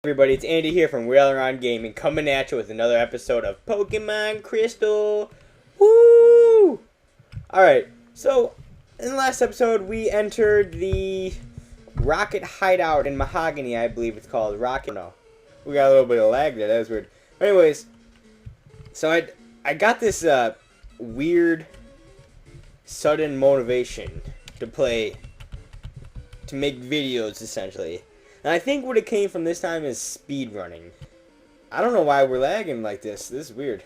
Everybody, it's Andy here from Wheeler on Gaming, coming at you with another episode of Pokemon Crystal. Woo! Alright, so in the last episode we entered the Rocket Hideout in Mahogany, I believe it's called. Rocket, no. We got a little bit of lag there, that was weird. Anyways, so I got this weird sudden motivation to make videos, essentially. And I think what it came from this time is speed running. I don't know why we're lagging like this. This is weird.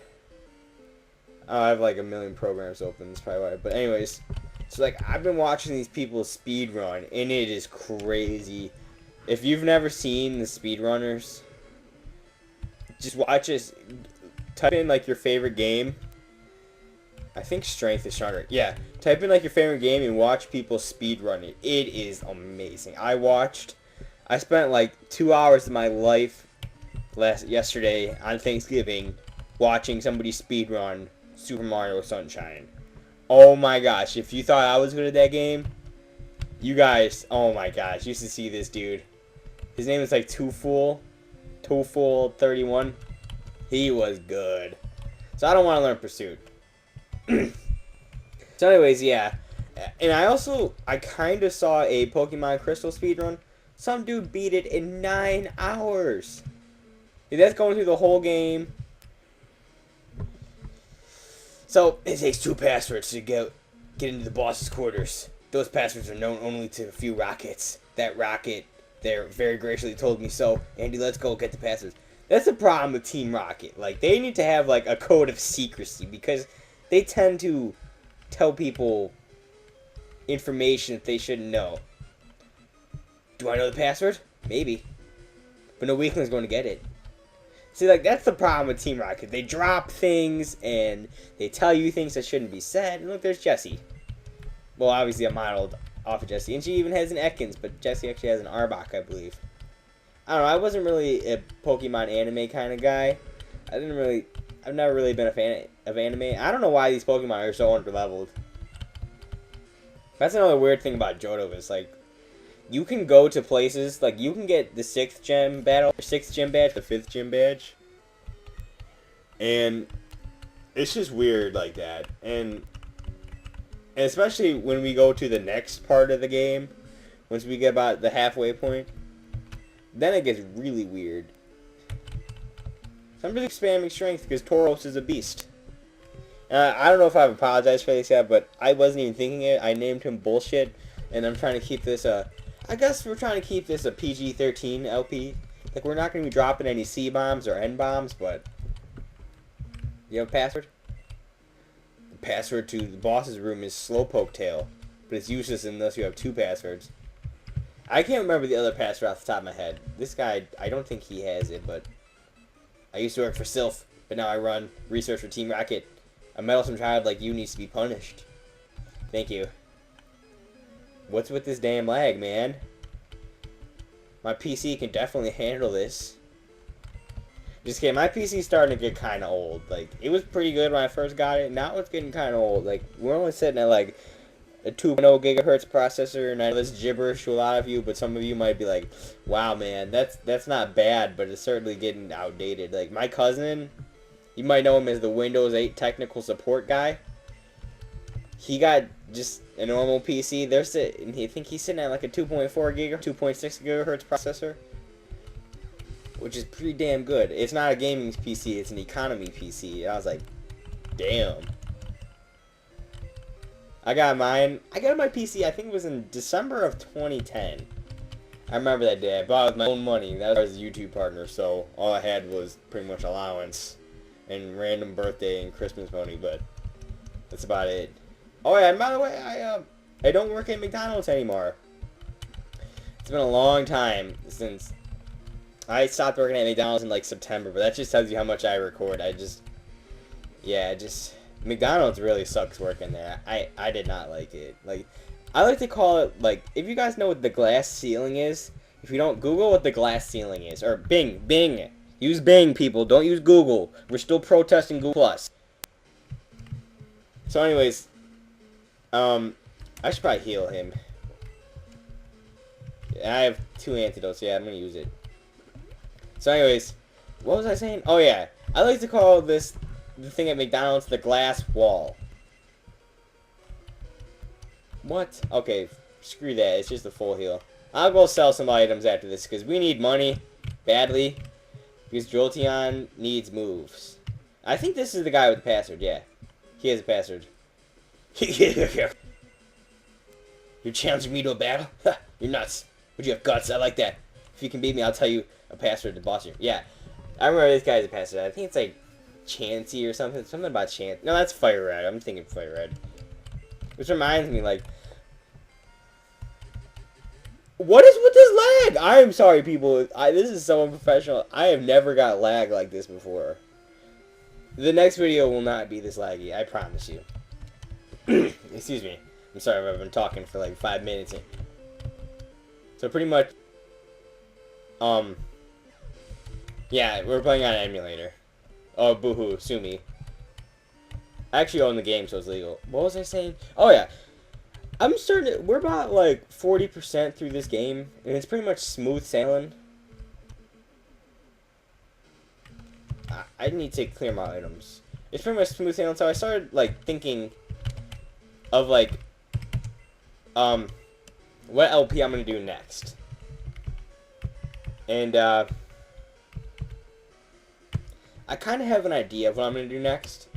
Oh, I have like a million programs open. That's probably why. But anyways, so like I've been watching these people speed run, and it is crazy. If you've never seen the speed runners, just watch this. Type in like your favorite game. I think strength is stronger. Yeah, type in like your favorite game and watch people speed run it. It is amazing. I spent like 2 hours of my life yesterday on Thanksgiving watching somebody speedrun Super Mario Sunshine. Oh my gosh, if you thought I was good at that game, you guys, oh my gosh, you should see this dude. His name is like Tooful31. He was good. So I don't want to learn Pursuit. So anyways, yeah. And I kind of saw a Pokemon Crystal speedrun. Some dude beat it in 9 hours. Dude, that's going through the whole game. So, it takes 2 passwords to get into the boss's quarters. Those passwords are known only to a few rockets. That rocket there very graciously told me so. Andy, let's go get the passwords. That's the problem with Team Rocket. Like, they need to have, like, a code of secrecy. Because they tend to tell people information that they shouldn't know. Do I know the password? Maybe. But no weakling's going to get it. See, like, that's the problem with Team Rocket. They drop things, and they tell you things that shouldn't be said. And look, there's Jessie. Well, obviously, I modeled off of Jessie. And she even has an Ekans, but Jessie actually has an Arbok, I believe. I don't know, I wasn't really a Pokemon anime kind of guy. I've never really been a fan of anime. I don't know why these Pokemon are so underleveled. That's another weird thing about Johto is, like, you can go to places, like, you can get the 6th gym battle, 6th gym badge, the 5th gym badge. And it's just weird like that. And especially when we go to the next part of the game, once we get about the halfway point, then it gets really weird. So I'm just spamming strength because Tauros is a beast. I don't know if I've apologized for this yet, but I wasn't even thinking it. I named him bullshit, and I'm trying to keep this I guess we're trying to keep this a PG-13 LP. Like, we're not going to be dropping any C-bombs or N-bombs, but... You have a password? The password to the boss's room is Slowpoke Tail, but it's useless unless you have 2 passwords. I can't remember the other password off the top of my head. This guy, I don't think he has it, but... I used to work for Sylph, but now I run research for Team Rocket. A meddlesome child like you needs to be punished. Thank you. What's with this damn lag, man? My PC can definitely handle this. Just kidding, my PC's starting to get kind of old. Like, it was pretty good when I first got it. Now it's getting kind of old. Like, we're only sitting at, like, a 2.0 gigahertz processor, and I know that's gibberish to a lot of you, but some of you might be like, wow, man, that's not bad, but it's certainly getting outdated. Like, my cousin, you might know him as the Windows 8 technical support guy. He got just a normal PC. I think he's sitting at like a 2.4 gigahertz, 2.6 gigahertz processor, which is pretty damn good. It's not a gaming PC; it's an economy PC. And I was like, damn. I got mine. I got my PC. I think it was in December of 2010. I remember that day. I bought it with my own money. That was a YouTube partner, so all I had was pretty much allowance and random birthday and Christmas money. But that's about it. Oh yeah, and by the way, I don't work at McDonald's anymore. It's been a long time since I stopped working at McDonald's in like September, but that just tells you how much I record. McDonald's really sucks working there. I did not like it. Like, I like to call it, like, if you guys know what the glass ceiling is, if you don't, Google what the glass ceiling is, or Bing. Use Bing, people. Don't use Google. We're still protesting Google+. So anyways, I should probably heal him. I have 2 antidotes. Yeah, I'm gonna use it. So anyways, what was I saying? Oh yeah, I like to call this, the thing at McDonald's, the glass wall. What? Okay, screw that. It's just a full heal. I'll go sell some items after this because we need money badly. Because Jolteon needs moves. I think this is the guy with the password. Yeah, he has a password. You're challenging me to a battle? You're nuts. But you have guts. I like that. If you can beat me, I'll tell you a password to boss you. Yeah, I remember this guy has a password. I think it's like Chansey or something. Something about Chance. No, that's Fire Red. I'm thinking Fire Red. Which reminds me, like, what is with this lag? I am sorry, people. This is so unprofessional. I have never got lag like this before. The next video will not be this laggy. I promise you. Excuse me. I'm sorry if I've been talking for like 5 minutes. So pretty much, yeah, we're playing on an emulator. Oh, boohoo, sue me. I actually own the game, so it's legal. What was I saying? Oh yeah, I'm starting to, we're about like 40% through this game, and it's pretty much smooth sailing. I need to clear my items. It's pretty much smooth sailing, so I started like thinking of like, what LP I'm gonna do next. And I kind of have an idea of what I'm gonna do next.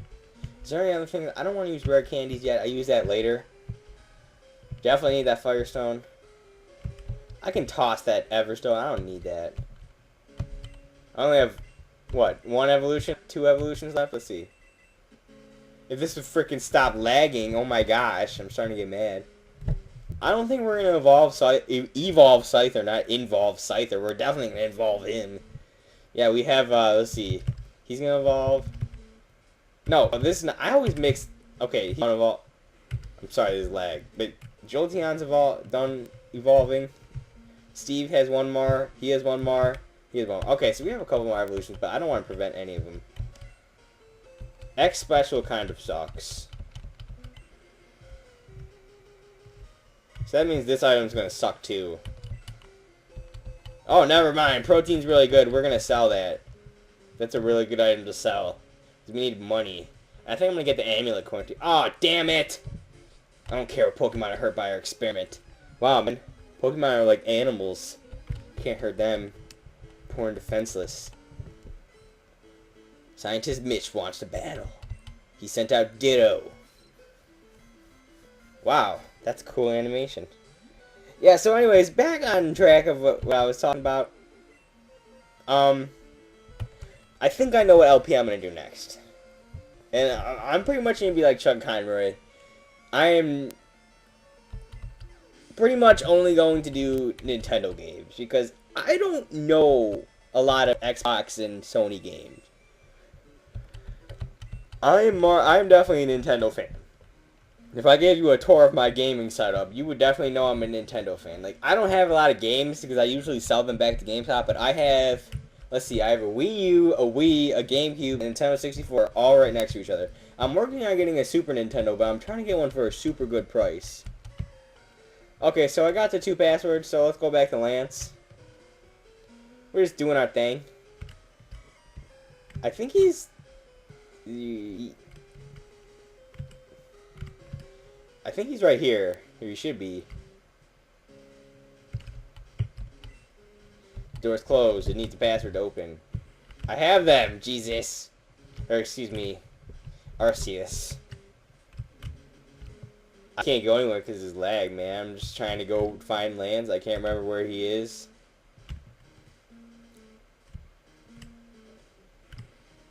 Is there any other thing? I don't want to use rare candies yet. I use that later. Definitely need that Firestone. I can toss that Everstone. I don't need that. I only have, what, 1 evolution? 2 evolutions left? Let's see. If this would freaking stop lagging, oh my gosh, I'm starting to get mad. I don't think we're going to evolve Scyther, not involve Scyther. We're definitely going to involve him. Yeah, we have, let's see. He's going to evolve. No, this is not, I always mix, okay, he's evolve. I'm sorry, this is lag. But Jolteon's done evolving. Steve has 1 more. He has 1 more. He has 1 more. Okay, so we have a couple more evolutions, but I don't want to prevent any of them. X Special kind of sucks. So that means this item's going to suck too. Oh, never mind. Protein's really good. We're going to sell that. That's a really good item to sell. Because we need money. I think I'm going to get the amulet coin too. Oh, damn it! I don't care if Pokemon are hurt by our experiment. Wow, man. Pokemon are like animals. You can't hurt them. Poor and defenseless. Scientist Mitch wants to battle. He sent out Ditto. Wow, that's a cool animation. Yeah, so anyways, back on track of what I was talking about. I think I know what LP I'm going to do next. And I'm pretty much going to be like Chuck Conroy. I am pretty much only going to do Nintendo games. Because I don't know a lot of Xbox and Sony games. I'm definitely a Nintendo fan. If I gave you a tour of my gaming setup, you would definitely know I'm a Nintendo fan. Like, I don't have a lot of games because I usually sell them back to GameStop, but I have, let's see, I have a Wii U, a Wii, a GameCube, and a Nintendo 64 all right next to each other. I'm working on getting a Super Nintendo, but I'm trying to get one for a super good price. Okay, so I got the 2 passwords, so let's go back to Lance. We're just doing our thing. I think he's... I think he's right here. Here he should be. Door's closed. It needs a password to open. I have them, Jesus. Or excuse me, Arceus. I can't go anywhere because it's lag, man. I'm just trying to go find Lance. I can't remember where he is.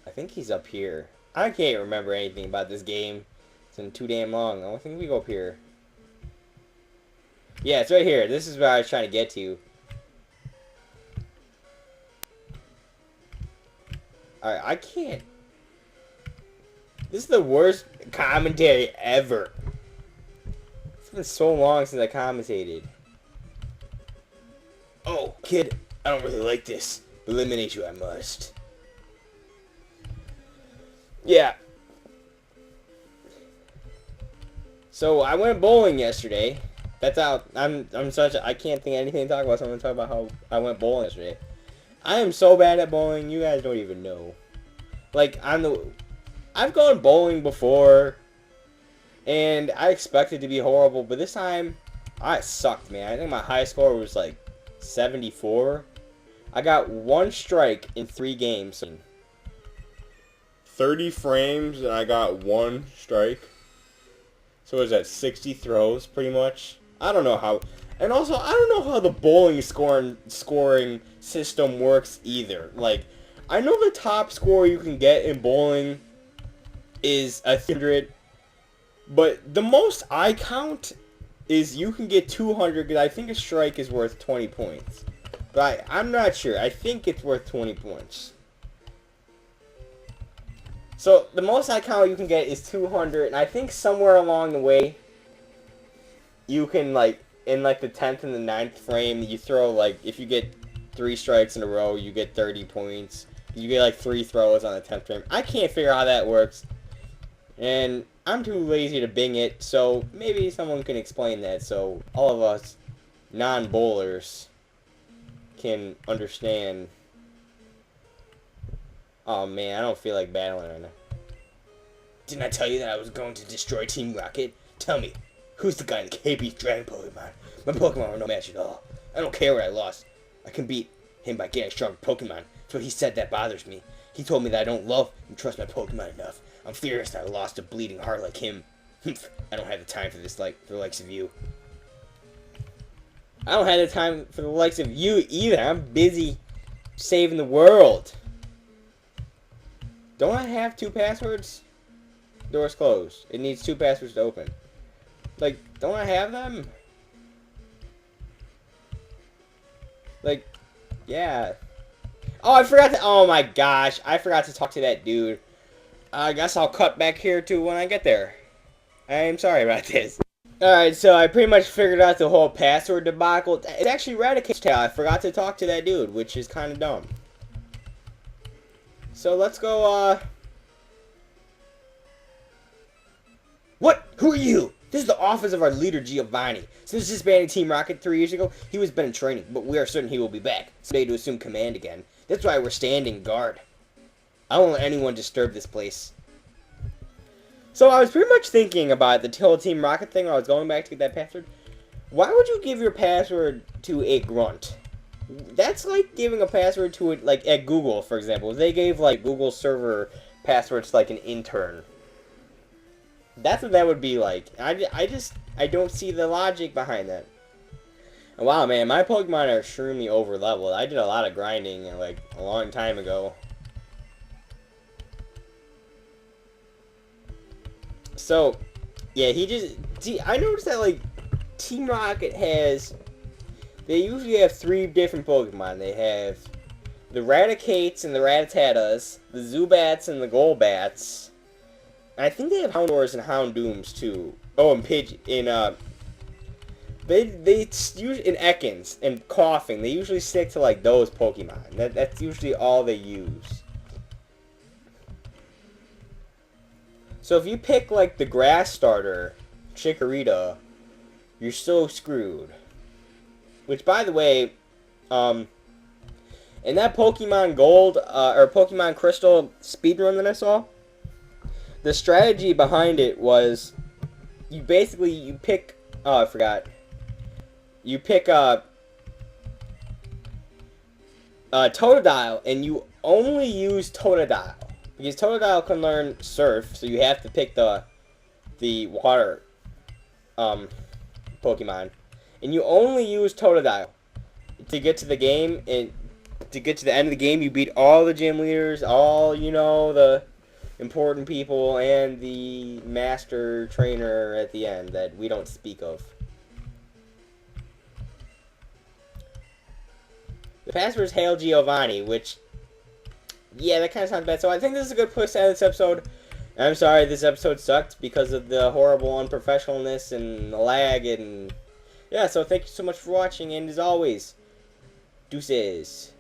I think he's up here. I can't remember anything about this game. It's been too damn long. I think we go up here. Yeah, it's right here. This is where I was trying to get to. Alright, I can't. This is the worst commentary ever. It's been so long since I commentated. Oh, kid, I don't really like this. Eliminate you, I must. Yeah. So I went bowling yesterday. That's out. I can't think of anything to talk about, so I'm gonna talk about how I went bowling yesterday. I am so bad at bowling, you guys don't even know. Like, I've gone bowling before, and I expected to be horrible, but this time, I sucked, man. I think my high score was like 74. I got 1 strike in 3 games. 30 frames, and I got 1 strike. So is that 60 throws, pretty much? I don't know how. And also, I don't know how the bowling scoring system works either. Like, I know the top score you can get in bowling is 100, but the most I count is you can get 200, because I think a strike is worth 20 points. But I'm not sure. I think it's worth 20 points. So, the most I count you can get is 200, and I think somewhere along the way, you can, like, in, like, the 10th and the 9th frame, you throw, like, if you get 3 strikes in a row, you get 30 points. You get, like, 3 throws on the 10th frame. I can't figure out how that works. And I'm too lazy to Bing it, so maybe someone can explain that so all of us non-bowlers can understand. Oh man, I don't feel like battling right now. Didn't I tell you that I was going to destroy Team Rocket? Tell me, who's the guy in the KB Dragon Pokemon? My Pokemon are no match at all. I don't care what I lost. I can beat him by getting a stronger Pokemon. That's what he said that bothers me. He told me that I don't love and trust my Pokemon enough. I'm furious that I lost a bleeding heart like him. I don't have the time for this, for the likes of you. I don't have the time for the likes of you either. I'm busy saving the world. Don't I have 2 passwords? Door's closed. It needs 2 passwords to open. Like, don't I have them? Like, yeah. Oh, I forgot to... Oh my gosh. I forgot to talk to that dude. I guess I'll cut back here to when I get there. I'm sorry about this. Alright, so I pretty much figured out the whole password debacle. It's actually Raticate's tale. I forgot to talk to that dude, which is kind of dumb. So let's go, What? Who are you? This is the office of our leader, Giovanni. Since disbanding Team Rocket 3 years ago, he was been in training, but we are certain he will be back someday to assume command again. That's why we're standing guard. I don't let anyone disturb this place. So I was pretty much thinking about the whole Team Rocket thing when I was going back to get that password. Why would you give your password to a grunt? That's like giving a password to it, like at Google, for example. They gave like Google server passwords to like an intern. That's what that would be like. I don't see the logic behind that. And wow, man, my Pokemon are extremely over leveled. I did a lot of grinding like a long time ago. So, yeah, I noticed that, like, Team Rocket they usually have 3 different Pokemon. They have the Raticates and the Ratatatas, the Zubats and the Golbats. And I think they have Houndours and Houndooms, too. Oh, and they usually, in Ekans and Coughing, they usually stick to, like, those Pokemon. That's usually all they use. So if you pick, like, the grass starter, Chikorita, you're so screwed. Which, by the way, in that Pokemon Gold, or Pokemon Crystal speedrun that I saw, the strategy behind it was, you pick, oh, I forgot. You pick, Totodile, and you only use Totodile. Because Totodile can learn Surf, so you have to pick the water Pokemon. And you only use Totodile to get to the game, and to get to the end of the game, you beat all the gym leaders, all, you know, the important people, and the master trainer at the end that we don't speak of. The password is Hail Giovanni, which... yeah, that kind of sounds bad. So I think this is a good place to end this episode. I'm sorry this episode sucked because of the horrible unprofessionalness and the lag. And yeah, so thank you so much for watching. And as always, deuces.